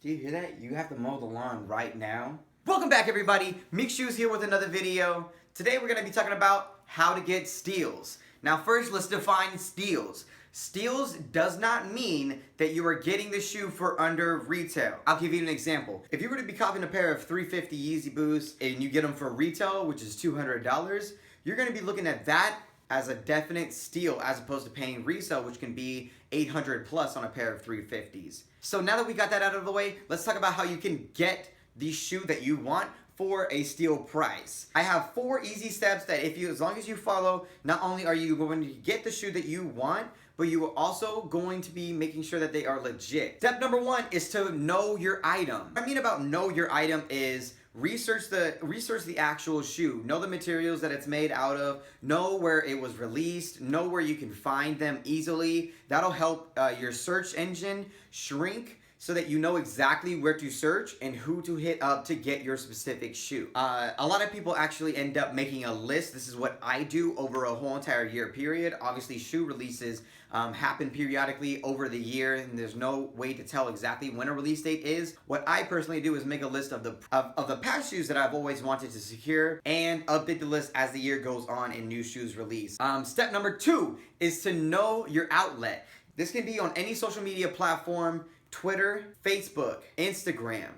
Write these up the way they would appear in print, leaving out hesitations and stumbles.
Do you hear that? You have to mow the lawn right now. Welcome back, everybody. Meeks Shoes here with another video. Today we're going to be talking about how to get steals. Now first, let's define steals. Steals does not mean that you are getting the shoe for under retail. I'll give you an example. If you were to be copying a pair of 350 Yeezy Boosts and you get them for retail, which is $200, you're going to be looking at that as a definite steal as opposed to paying resale, which can be 800 plus on a pair of 350s. So now that we got that out of the way, let's talk about how you can get the shoe that you want for a steal price. I have 4 easy steps that as long as you follow, not only are you going to get the shoe that you want, but you are also going to be making sure that they are legit. Step number 1 is to know your item. What I mean about know your item is research the actual shoe. Know the materials that it's made out of. Know where it was released. Know where you can find them easily. That'll help your search engine shrink so that you know exactly where to search and who to hit up to get your specific shoe. A lot of people actually end up making a list. This is what I do over a whole entire year period. Obviously, shoe releases happen periodically over the year, and there's no way to tell exactly when a release date is. What I personally do is make a list of the past shoes that I've always wanted to secure and update the list as the year goes on and new shoes release. Step number 2 is to know your outlet. This can be on any social media platform: Twitter, Facebook, Instagram,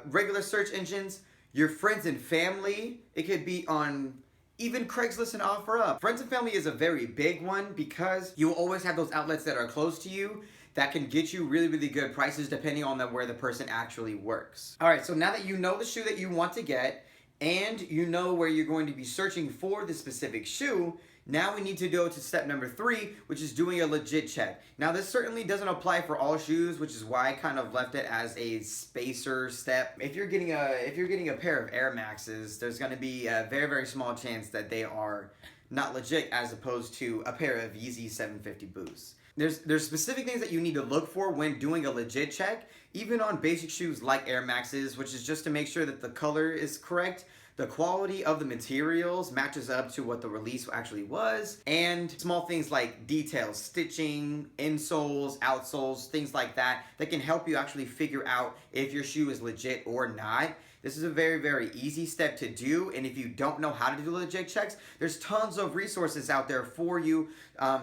regular search engines, your friends and family. It could be on even Craigslist and OfferUp. Friends and family is a very big one because you will always have those outlets that are close to you that can get you really, really good prices depending on where the person actually works. All right, so now that you know the shoe that you want to get and you know where you're going to be searching for the specific shoe, now we need to go to step number 3, which is doing a legit check. Now this certainly doesn't apply for all shoes, which is why I kind of left it as a spacer step. If you're getting a pair of Air Maxes, there's going to be a very, very small chance that they are not legit as opposed to a pair of Yeezy 750 Boosts. There's specific things that you need to look for when doing a legit check, even on basic shoes like Air Maxes, which is just to make sure that the color is correct, the quality of the materials matches up to what the release actually was, and small things like details, stitching, insoles, outsoles, things like that can help you actually figure out if your shoe is legit or not. This is a very, very easy step to do, and if you don't know how to do legit checks, there's tons of resources out there for you.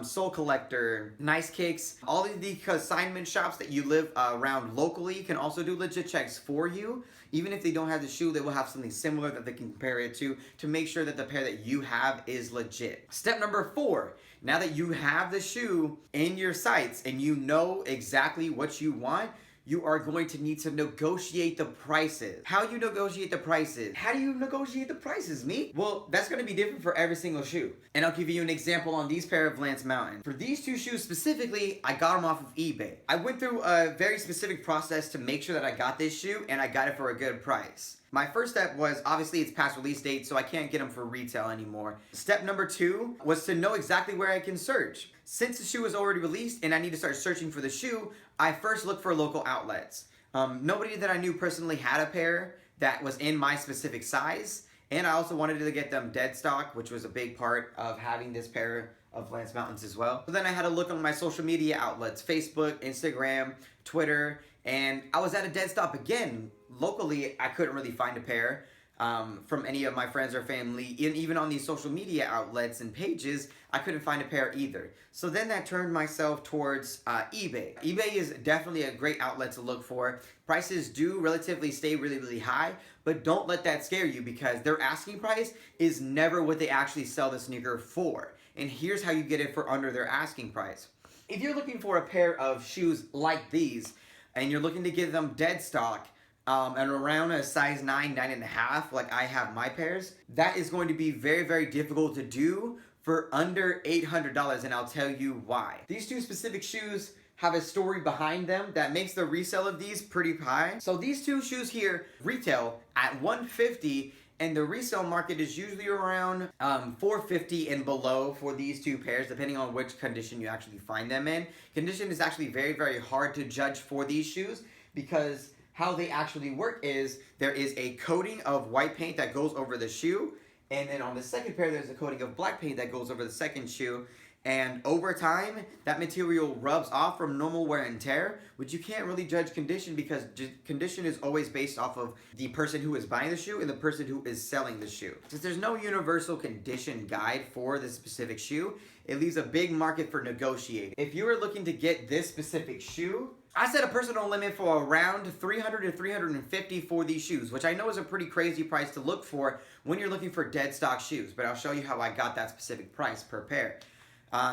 Soul Collector, Nice Kicks, all of the consignment shops that you live around locally can also do legit checks for you. Even if they don't have the shoe, they will have something similar that they can compare it to make sure that the pair that you have is legit. Step number 4, now that you have the shoe in your sights and you know exactly what you want, you are going to need to negotiate the prices. How you negotiate the prices? How do you negotiate the prices, me? Well, that's gonna be different for every single shoe. And I'll give you an example on these pair of Lance Mountain. For these 2 shoes specifically, I got them off of eBay. I went through a very specific process to make sure that I got this shoe and I got it for a good price. My first step was, obviously it's past release date, so I can't get them for retail anymore. Step number 2 was to know exactly where I can search. Since the shoe is already released and I need to start searching for the shoe, I first looked for local outlets. Nobody that I knew personally had a pair that was in my specific size, and I also wanted to get them dead stock, which was a big part of having this pair of Lance Mountains as well. So then I had to look on my social media outlets: Facebook, Instagram, Twitter, and I was at a dead stop again. Locally, I couldn't really find a pair from any of my friends or family, and even on these social media outlets and pages, I couldn't find a pair either. So then that turned myself towards eBay. eBay is definitely a great outlet to look for. Prices do relatively stay really, really high, but don't let that scare you because their asking price is never what they actually sell the sneaker for. And here's how you get it for under their asking price. If you're looking for a pair of shoes like these, and you're looking to get them dead stock, and around a size 9, 9.5, like I have my pairs, that is going to be very, very difficult to do for under $800, and I'll tell you why. These 2 specific shoes have a story behind them that makes the resale of these pretty high. So these 2 shoes here retail at $150, and the resale market is usually around $450 and below for these 2 pairs, depending on which condition you actually find them in. Condition is actually very, very hard to judge for these shoes because how they actually work is there is a coating of white paint that goes over the shoe, and then on the second pair there's a coating of black paint that goes over the second shoe, And over time, that material rubs off from normal wear and tear, which you can't really judge condition because condition is always based off of the person who is buying the shoe and the person who is selling the shoe. Since there's no universal condition guide for this specific shoe, it leaves a big market for negotiating. If you are looking to get this specific shoe, I set a personal limit for around $300 to $350 for these shoes, which I know is a pretty crazy price to look for when you're looking for dead stock shoes, but I'll show you how I got that specific price per pair.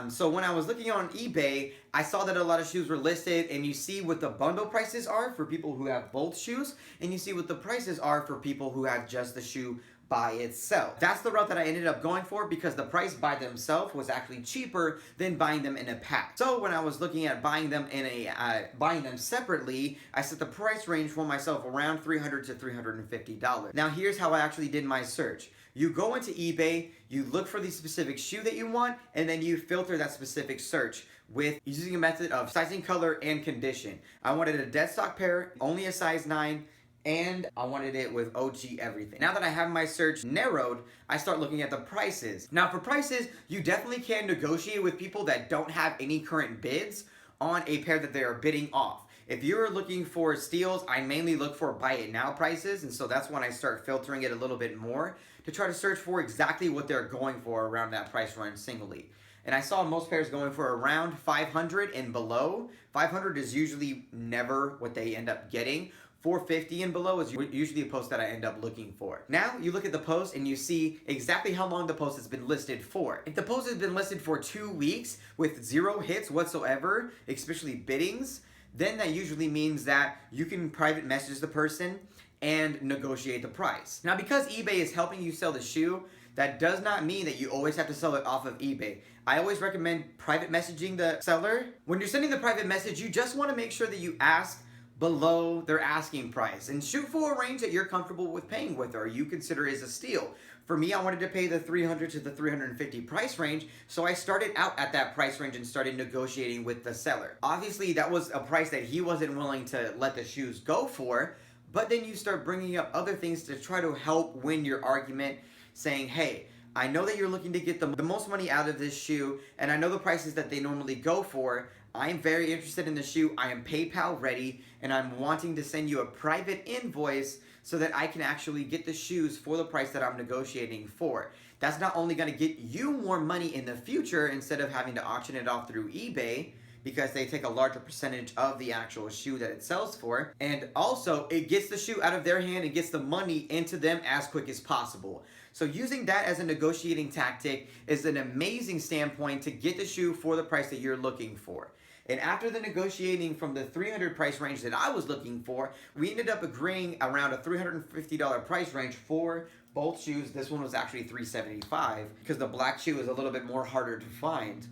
So when I was looking on eBay, I saw that a lot of shoes were listed, and you see what the bundle prices are for people who have both shoes, and you see what the prices are for people who have just the shoe by itself. That's the route that I ended up going for because the price by themselves was actually cheaper than buying them in a pack. So when I was looking at buying them separately, I set the price range for myself around $300 to $350. Now here's how I actually did my search. You go into eBay, you look for the specific shoe that you want, and then you filter that specific search with using a method of sizing, color, and condition. I wanted a dead stock pair, only a size 9, and I wanted it with OG everything. Now that I have my search narrowed, I start looking at the prices. Now for prices, you definitely can negotiate with people that don't have any current bids on a pair that they are bidding off. If you're looking for steals, I mainly look for buy it now prices, and so that's when I start filtering it a little bit more to try to search for exactly what they're going for around that price range singly. And I saw most pairs going for around $500 and below. $500 is usually never what they end up getting. $450 and below is usually a post that I end up looking for. Now you look at the post and you see exactly how long the post has been listed for. If the post has been listed for 2 weeks with 0 hits whatsoever, especially biddings, then that usually means that you can private message the person and negotiate the price. Now because eBay is helping you sell the shoe, that does not mean that you always have to sell it off of eBay. I always recommend private messaging the seller. When you're sending the private message, you just want to make sure that you ask below their asking price and shoot for a range that you're comfortable with paying with or you consider is a steal. For me, I wanted to pay the $300 to the $350 price range, so I started out at that price range and started negotiating with the seller. Obviously, that was a price that he wasn't willing to let the shoes go for, but then you start bringing up other things to try to help win your argument, saying, hey, I know that you're looking to get the most money out of this shoe, and I know the prices that they normally go for. I am very interested in the shoe. I am PayPal ready, and I'm wanting to send you a private invoice so that I can actually get the shoes for the price that I'm negotiating for. That's not only going to get you more money in the future instead of having to auction it off through eBay, because they take a larger percentage of the actual shoe that it sells for, and also it gets the shoe out of their hand and gets the money into them as quick as possible. So using that as a negotiating tactic is an amazing standpoint to get the shoe for the price that you're looking for. And after the negotiating from the $300 price range that I was looking for, we ended up agreeing around a $350 price range for both shoes. This one was actually $375 because the black shoe is a little bit more harder to find.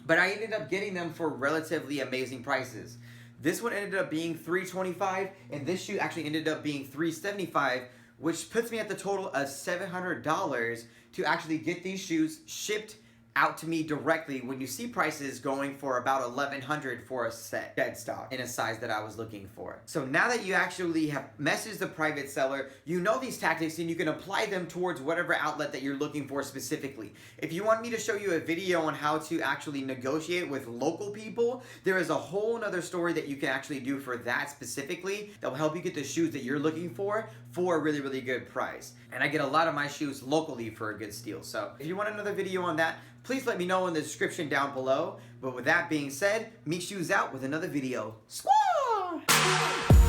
But I ended up getting them for relatively amazing prices. This one ended up being $325, and this shoe actually ended up being $375, which puts me at the total of $700 to actually get these shoes shipped out to me directly when you see prices going for about $1,100 for a set dead stock in a size that I was looking for. So now that you actually have messaged the private seller, you know these tactics and you can apply them towards whatever outlet that you're looking for specifically. If you want me to show you a video on how to actually negotiate with local people, there is a whole nother story that you can actually do for that specifically that will help you get the shoes that you're looking for a really, really good price. And I get a lot of my shoes locally for a good steal. So if you want another video on that, please let me know in the description down below. But with that being said, Meeks Shoes out with another video. Squaw!